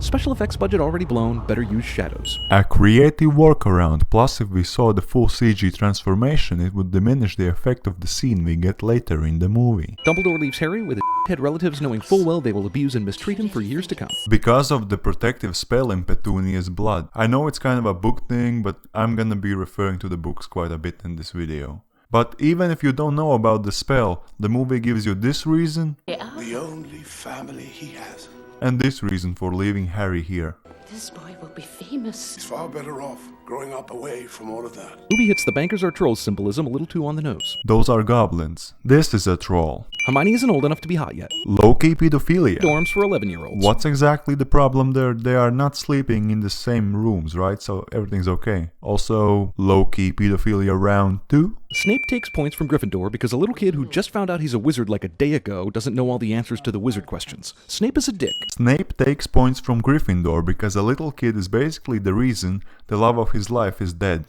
Special effects budget already blown, better use shadows. A creative workaround, plus if we saw the full CG transformation, it would diminish the effect of the scene we get later in the movie. Dumbledore leaves Harry with his head relatives knowing full well they will abuse and mistreat him for years to come. Because of the protective spell in Petunia's blood. I know it's kind of a book thing, but I'm gonna be referring to the books quite a bit in this video. But even if you don't know about the spell, the movie gives you this reason, the only family he has, and this reason for leaving Harry here. This boy will be famous. He's far better off growing up away from all of that. Movie hits the bankers are trolls symbolism a little too on the nose. Those are goblins. This is a troll. Hermione isn't old enough to be hot yet. Low-key pedophilia. Dorms for 11-year-olds. What's exactly the problem there? They are not sleeping in the same rooms, right? So everything's okay. Also, low-key pedophilia round 2. Snape takes points from Gryffindor because a little kid who just found out he's a wizard like a day ago doesn't know all the answers to the wizard questions. Snape is a dick. Snape takes points from Gryffindor because a little kid is basically the reason the love of his life is dead.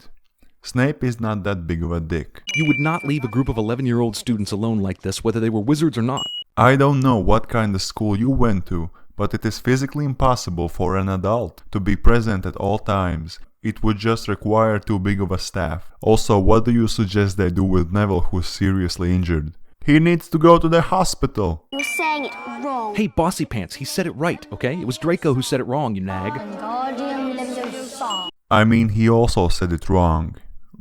Snape is not that big of a dick. You would not leave a group of 11-year-old students alone like this, whether they were wizards or not. I don't know what kind of school you went to, but it is physically impossible for an adult to be present at all times. It would just require too big of a staff. Also, what do you suggest they do with Neville, who's seriously injured? He needs to go to the hospital. You're saying it wrong. Hey, Bossy Pants, he said it right, okay? It was Draco who said it wrong, you nag. I mean, he also said it wrong.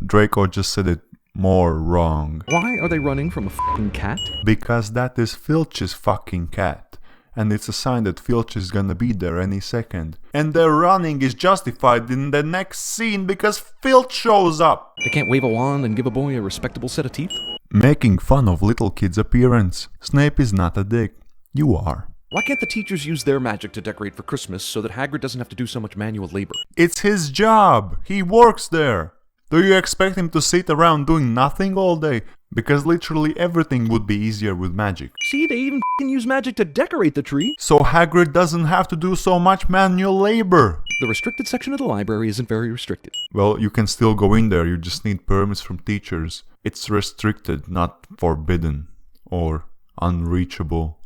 Draco just said it more wrong. Why are they running from a fucking cat? Because that is Filch's fucking cat. And it's a sign that Filch is gonna be there any second. And their running is justified in the next scene because Filch shows up. They can't wave a wand and give a boy a respectable set of teeth? Making fun of little kids' appearance. Snape is not a dick. You are. Why can't the teachers use their magic to decorate for Christmas so that Hagrid doesn't have to do so much manual labor? It's his job. He works there. Do you expect him to sit around doing nothing all day? Because literally everything would be easier with magic. See, they even f***ing use magic to decorate the tree. So Hagrid doesn't have to do so much manual labor. The restricted section of the library isn't very restricted. Well, you can still go in there, you just need permits from teachers. It's restricted, not forbidden. Or unreachable.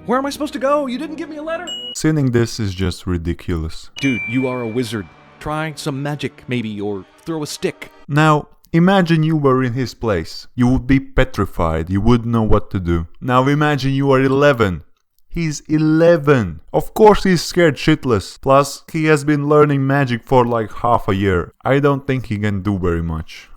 Where am I supposed to go? You didn't give me a letter! Saying this is just ridiculous. Dude, you are a wizard. Try some magic, maybe, or throw a stick. Now, imagine you were in his place. You would be petrified, you wouldn't know what to do. Now imagine you are 11. He's 11. Of course he's scared shitless. Plus, he has been learning magic for like half a year. I don't think he can do very much.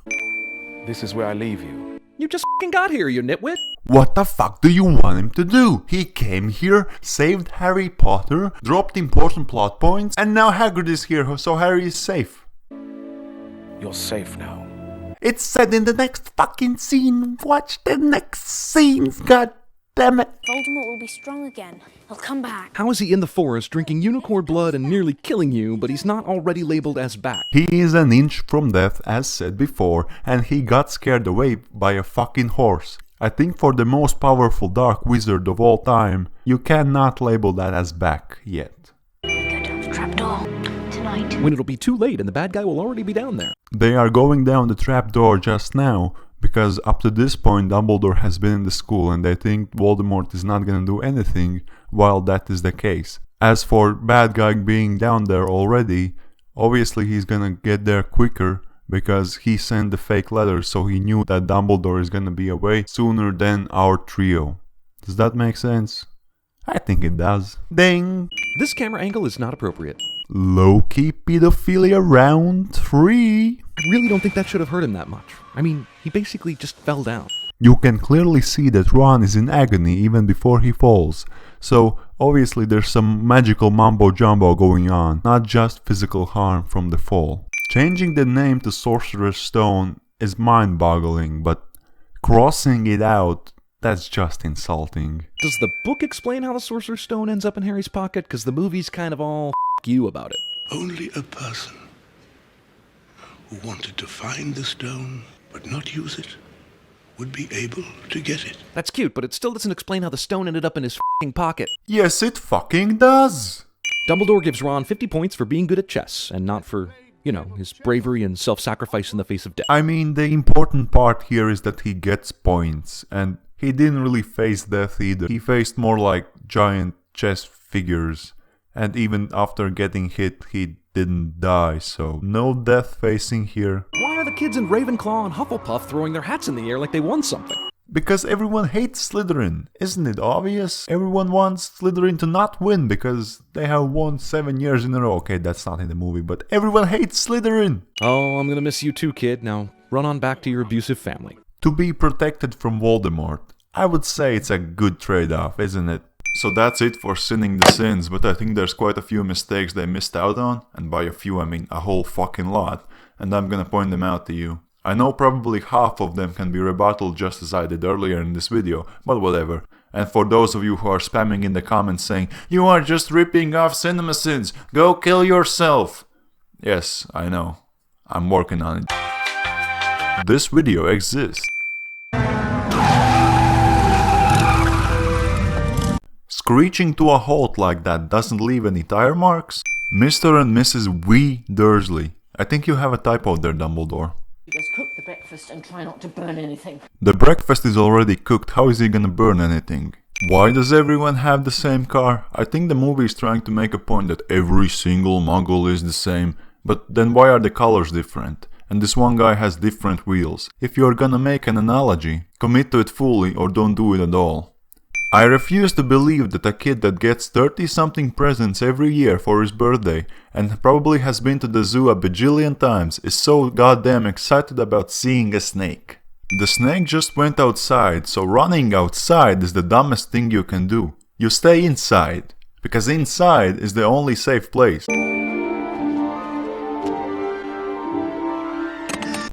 This is where I leave you. You just f***ing got here, you nitwit! What the fuck do you want him to do? He came here, saved Harry Potter, dropped important plot points, and now Hagrid is here, so Harry is safe. You're safe now. It's said in the next fucking scene. Watch the next scenes, god damn it. Voldemort will be strong again. He'll come back. How is he in the forest drinking unicorn blood and nearly killing you, but he's not already labeled as back? He is an inch from death, as said before, and he got scared away by a fucking horse. I think for the most powerful dark wizard of all time, you cannot label that as back yet. Go down the trapdoor. Tonight. When it'll be too late and the bad guy will already be down there. They are going down the trapdoor just now, because up to this point Dumbledore has been in the school and they think Voldemort is not gonna do anything while that is the case. As for bad guy being down there already, obviously he's gonna get there quicker because he sent the fake letter, so he knew that Dumbledore is gonna be away sooner than our trio. Does that make sense? I think it does. Ding! This camera angle is not appropriate. Low-key pedophilia round 3. I really don't think that should have hurt him that much. I mean, he basically just fell down. You can clearly see that Ron is in agony even before he falls. So, obviously there's some magical mumbo-jumbo going on, not just physical harm from the fall. Changing the name to Sorcerer's Stone is mind-boggling, but crossing it out, that's just insulting. Does the book explain how the Sorcerer's Stone ends up in Harry's pocket? Because the movie's kind of all f*** you about it. Only a person who wanted to find the stone but not use it would be able to get it. That's cute, but it still doesn't explain how the stone ended up in his f***ing pocket. Yes, it fucking does! Dumbledore gives Ron 50 points for being good at chess, and not for, you know, his bravery and self-sacrifice in the face of death. I mean, the important part here is that he gets points, and he didn't really face death either. He faced more like giant chess figures, And even after getting hit, he didn't die, so no death facing here. Why are the kids in Ravenclaw and Hufflepuff throwing their hats in the air like they won something? Because everyone hates Slytherin. Isn't it obvious? Everyone wants Slytherin to not win because they have won 7 years in a row. Okay, that's not in the movie, but everyone hates Slytherin. Oh, I'm gonna miss you too, kid. Now run on back to your abusive family. To be protected from Voldemort, I would say it's a good trade-off, isn't it? So that's it for Sinning the Sins, but I think there's quite a few mistakes they missed out on, and by a few I mean a whole fucking lot, and I'm gonna point them out to you. I know probably half of them can be rebutted just as I did earlier in this video, but whatever. And for those of you who are spamming in the comments saying, "You are just ripping off Cinemasins, go kill yourself!" Yes, I know. I'm working on it. This video exists. Screeching to a halt like that doesn't leave any tire marks? Mr. and Mrs. Wee Dursley. I think you have a typo there, Dumbledore. Just cook the breakfast and try not to burn anything. The breakfast is already cooked, how is he gonna burn anything? Why does everyone have the same car? I think the movie is trying to make a point that every single Muggle is the same, but then why are the colors different? And this one guy has different wheels. If you're gonna make an analogy, commit to it fully or don't do it at all. I refuse to believe that a kid that gets 30-something presents every year for his birthday and probably has been to the zoo a bajillion times is so goddamn excited about seeing a snake. The snake just went outside, so running outside is the dumbest thing you can do. You stay inside, because inside is the only safe place.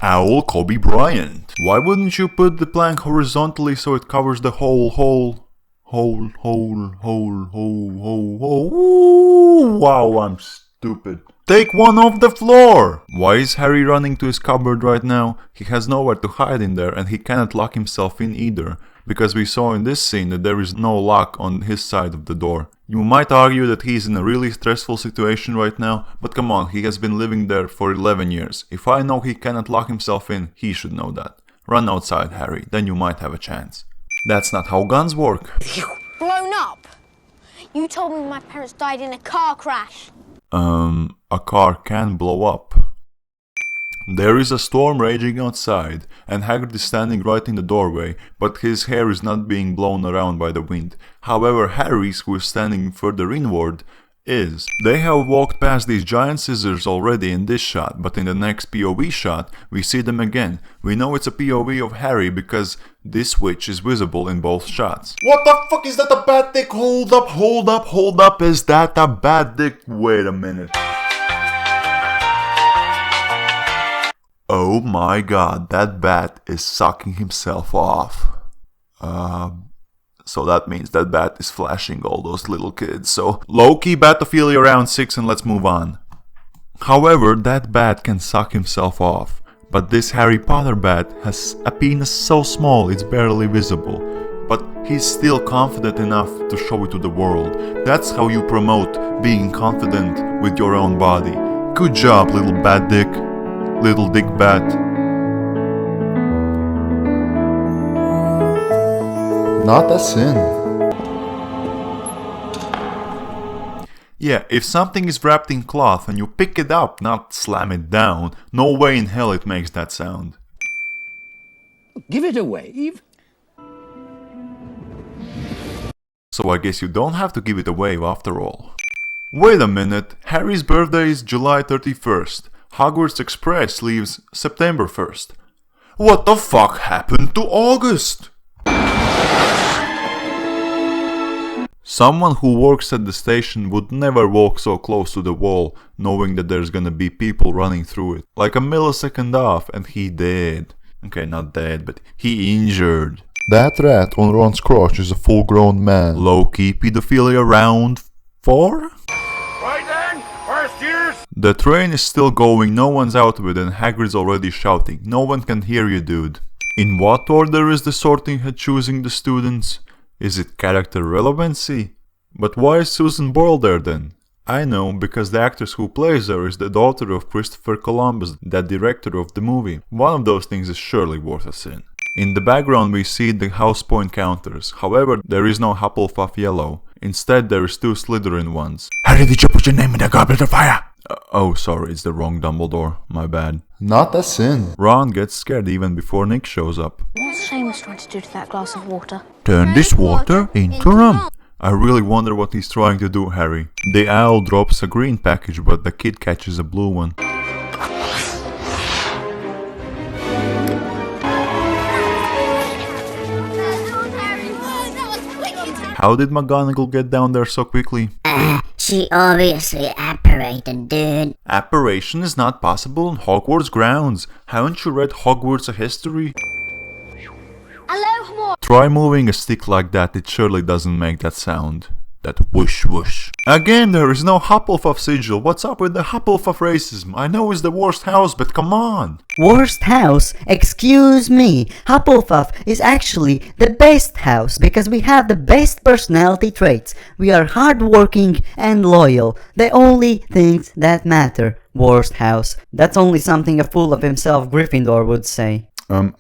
Owl Kobe Bryant. Why wouldn't you put the plank horizontally so it covers the whole hole? Wow, I'm stupid. Take one off the floor! Why is Harry running to his cupboard right now? He has nowhere to hide in there and he cannot lock himself in either, because we saw in this scene that there is no lock on his side of the door. You might argue that he's in a really stressful situation right now, but come on, he has been living there for 11 years. If I know he cannot lock himself in, he should know that. Run outside, Harry, then you might have a chance. That's not how guns work. Blown up? You told me my parents died in a car crash. A car can blow up. There is a storm raging outside, and Hagrid is standing right in the doorway, but his hair is not being blown around by the wind. However, Harry's, who is standing further inward, is. They have walked past these giant scissors already in this shot, but in the next POV shot, we see them again. We know it's a POV of Harry because this witch is visible in both shots. What the fuck, is that a bad dick? Hold up, is that a bad dick? Wait a minute. Oh my god, that bat is sucking himself off. So that means that bat is flashing all those little kids. So low-key batophilia round 6 and let's move on. However, that bat can suck himself off. But this Harry Potter bat has a penis so small it's barely visible. But he's still confident enough to show it to the world. That's how you promote being confident with your own body. Good job, little bat dick. Little dick bat. Not a sin. Yeah, if something is wrapped in cloth and you pick it up, not slam it down, no way in hell it makes that sound. Give it a wave. So I guess you don't have to give it a wave after all. Wait a minute, Harry's birthday is July 31st. Hogwarts Express leaves September 1st. What the fuck happened to August? Someone who works at the station would never walk so close to the wall, knowing that there's gonna be people running through it. Like a millisecond off, and he dead. Okay, not dead, but he injured. That rat on Ron's crotch is a full-grown man. Low-key pedophilia round 4? Right then, first years! The train is still going, no one's out of it, and Hagrid's already shouting. No one can hear you, dude. In what order is the sorting hat choosing the students? Is it character relevancy? But why is Susan Boyle there then? I know, because the actress who plays her is the daughter of Christopher Columbus, the director of the movie. One of those things is surely worth a sin. In the background we see the house point counters, however there is no Hufflepuff yellow. Instead, there is 2 Slytherin ones. Harry, did you put your name in the goblet of fire? Oh, sorry, it's the wrong Dumbledore. My bad. Not a sin. Ron gets scared even before Nick shows up. What's Seamus trying to do to that glass of water? Turn this water into rum. I really wonder what he's trying to do, Harry. The owl drops a green package, but the kid catches a blue one. How did McGonagall get down there so quickly? She obviously apparated, dude. Apparition is not possible on Hogwarts grounds. Haven't you read Hogwarts: A History? Hello, more. Try moving a stick like that, it surely doesn't make that sound. That whoosh whoosh. Again, there is no Hufflepuff sigil. What's up with the Hufflepuff racism? I know it's the worst house, but come on. Worst house? Excuse me. Hufflepuff is actually the best house because we have the best personality traits. We are hardworking and loyal. The only things that matter. Worst house. That's only something a fool of himself Gryffindor would say.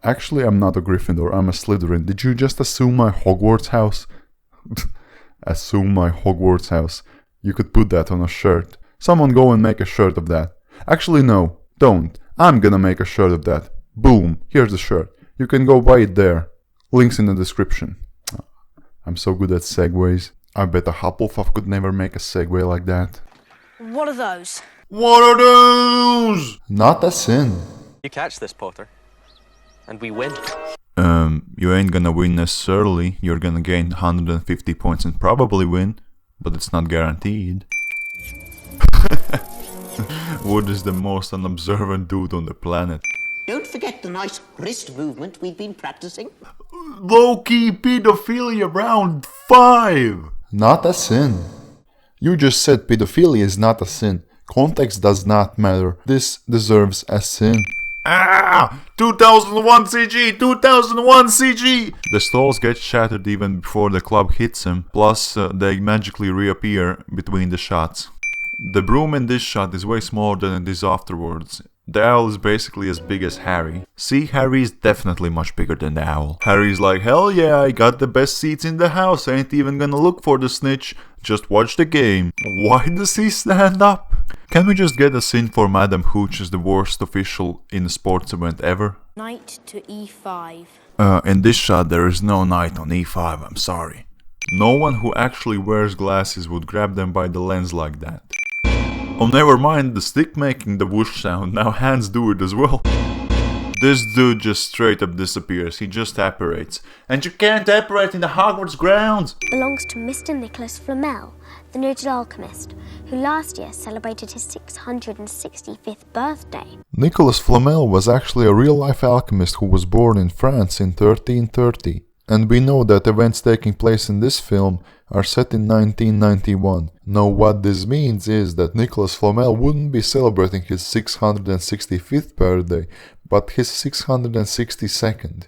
Actually, I'm not a Gryffindor, I'm a Slytherin. Did you just assume my Hogwarts house? Assume my Hogwarts house. You could put that on a shirt. Someone go and make a shirt of that. Actually, no, don't. I'm gonna make a shirt of that. Boom, here's the shirt. You can go buy it there. Links in the description. I'm so good at segues. I bet a Hufflepuff could never make a segue like that. What are those? What are those? Not a sin. You catch this, Potter, and we win. You ain't gonna win necessarily. You're gonna gain 150 points and probably win, but it's not guaranteed. Wood is the most unobservant dude on the planet. Don't forget the nice wrist movement we've been practicing. Low-key pedophilia round 5! Not a sin. You just said pedophilia is not a sin. Context does not matter. This deserves a sin. 2001 CG! 2001 CG! The stalls get shattered even before the club hits him, plus they magically reappear between the shots. The broom in this shot is way smaller than it is afterwards. The owl is basically as big as Harry. See, Harry is definitely much bigger than the owl. Harry's like, hell yeah, I got the best seats in the house, ain't even gonna look for the snitch, just watch the game. Why does he stand up? Can we just get a sin for Madam Hooch as the worst official in a sports event ever? Knight to e5. In this shot there is no knight on e5, I'm sorry. No one who actually wears glasses would grab them by the lens like that. Oh, never mind the stick making the whoosh sound, now hands do it as well. This dude just straight up disappears, he just apparates. And you can't apparate in the Hogwarts grounds! Belongs to Mr. Nicholas Flamel, the noted alchemist, who last year celebrated his 665th birthday. Nicholas Flamel was actually a real-life alchemist who was born in France in 1330. And we know that events taking place in this film are set in 1991. Now what this means is that Nicholas Flamel wouldn't be celebrating his 665th birthday, but his 662nd.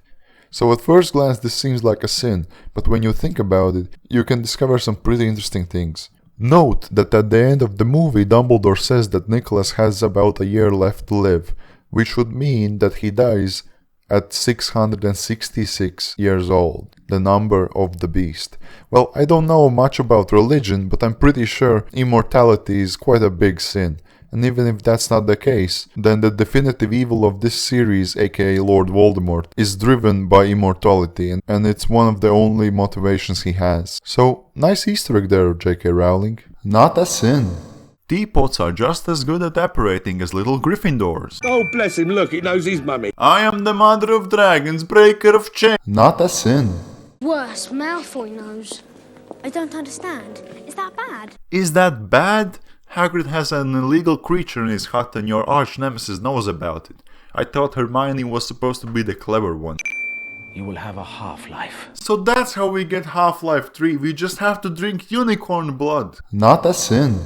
So at first glance this seems like a sin, but when you think about it, you can discover some pretty interesting things. Note that at the end of the movie Dumbledore says that Nicholas has about a year left to live, which would mean that he dies at 666 years old, the number of the beast. Well, I don't know much about religion, but I'm pretty sure immortality is quite a big sin. And even if that's not the case, then the definitive evil of this series, aka Lord Voldemort, is driven by immortality, and it's one of the only motivations he has. So, nice Easter egg there, J.K. Rowling. Not a sin. Teapots are just as good at apparating as little Gryffindors. Oh, bless him, look, it knows his mummy. I am the mother of dragons, breaker of chains. Not a sin. Worse, Malfoy knows. I don't understand. Is that bad? Is that bad? Hagrid has an illegal creature in his hut and your arch nemesis knows about it. I thought Hermione was supposed to be the clever one. You will have a half-life. So that's how we get Half-Life 3, we just have to drink unicorn blood. Not a sin.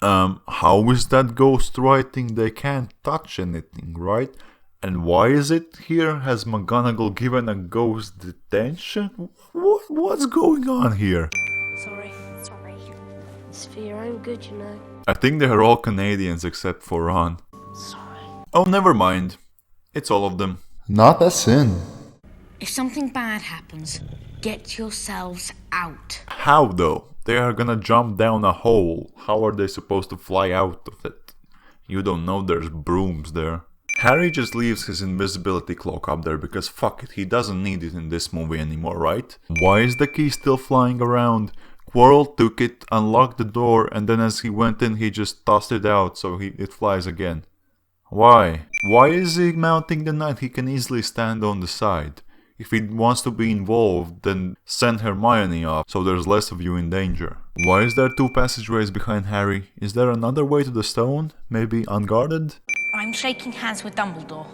How is that ghost writing they can't touch anything, right? And why is it here? Has McGonagall given a ghost detention? What's going on here? Sorry. It's for your own good, you know. I think they're all Canadians except for Ron. Sorry. Oh, never mind. It's all of them. Not a sin. If something bad happens, get yourselves out. How though? They are gonna jump down a hole. How are they supposed to fly out of it? You don't know there's brooms there. Harry just leaves his invisibility cloak up there because fuck it, he doesn't need it in this movie anymore, right? Why is the key still flying around? Quirrell took it, unlocked the door, and then as he went in he just tossed it out so it flies again. Why? Why is he mounting the knight? He can easily stand on the side. If he wants to be involved, then send Hermione off so there's less of you in danger. Why is there 2 passageways behind Harry? Is there another way to the stone? Maybe unguarded? I'm shaking hands with Dumbledore.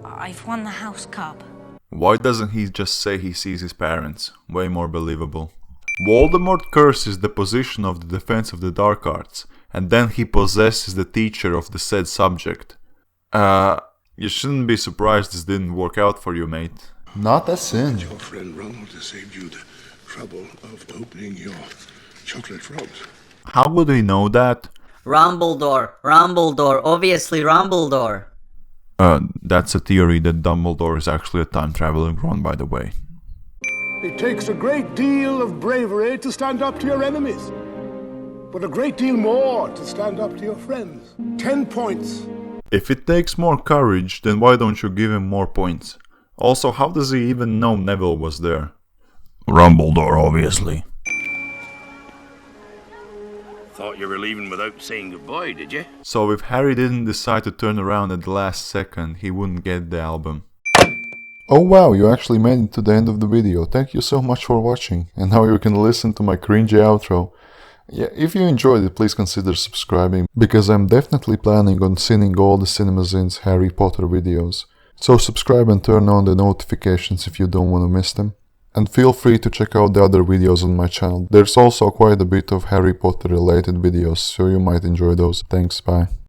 I've won the House Cup. Why doesn't he just say he sees his parents? Way more believable. Voldemort curses the position of the defense of the dark arts, and then he possesses the teacher of the said subject. You shouldn't be surprised this didn't work out for you, mate. Not a sin. Your friend Ronald has saved you the trouble of opening your chocolate frogs. How would he know that? Rumbledore, obviously Rumbledore. That's a theory that Dumbledore is actually a time-traveling Ron, by the way. It takes a great deal of bravery to stand up to your enemies, but a great deal more to stand up to your friends. 10 points. If it takes more courage, then why don't you give him more points? Also, how does he even know Neville was there? Rumbledore, obviously. Thought you were leaving without saying goodbye, did you? So if Harry didn't decide to turn around at the last second, he wouldn't get the album. Oh wow, you actually made it to the end of the video. Thank you so much for watching. And now you can listen to my cringy outro. Yeah, if you enjoyed it, please consider subscribing, because I'm definitely planning on seeing all the Cinemasins Harry Potter videos. So subscribe and turn on the notifications if you don't want to miss them. And feel free to check out the other videos on my channel. There's also quite a bit of Harry Potter related videos, so you might enjoy those. Thanks, bye.